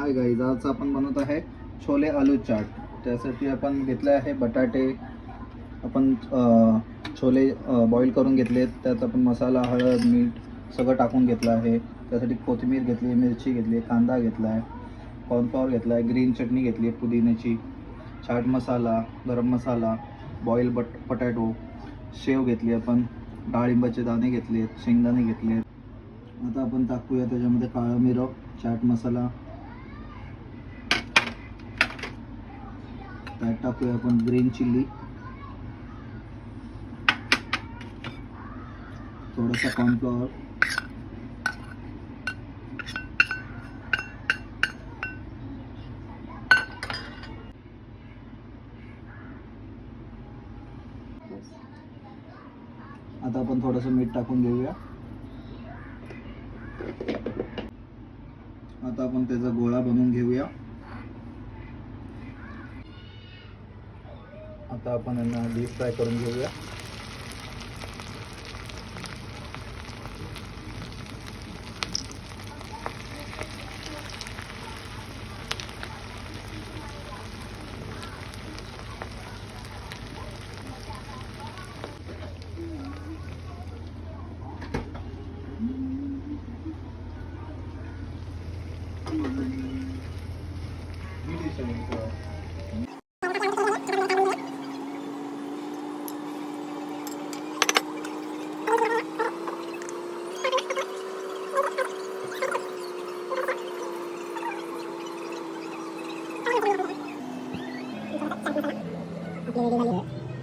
Hi guys, आज आपण बनवत आहे छोले आलू चाट. त्यासाठी आपण घेतले आहे बटाटे. आपण छोले बॉईल करून घेतलेत. त्यात आपण मसाला, हळद, मीठ सगळं टाकून घेतलं आहे. त्यासाठी कोथिंबीर घेतली, मिरची घेतली, कांदा घेतला आहे, कॉर्नफ्लॉवर घेतला आहे, ग्रीन चटणी घेतली आहे पुदिन्याची, चाट मसाला, गरम मसाला, बॉईल पटॅटो, शेव घेतली, आपण डाळिंबाचे दाणे घेतले, शेंगदाणे घेतले. आता आपण टाकूया त्याच्यामध्ये काळं मिरं, चाट मसाला. त्यात टाकूया आपण ग्रीन चिल्ली, थोडासा कॉर्नफ्लॉवर, आता आपण थोडंसं मीठ टाकून घेऊया. आता आपण त्याचा गोळा बनवून घेऊया. आता आपण यांना डीप फ्राय करून घेऊया.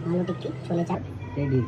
आलू टिक्की छोले चाट रेडी.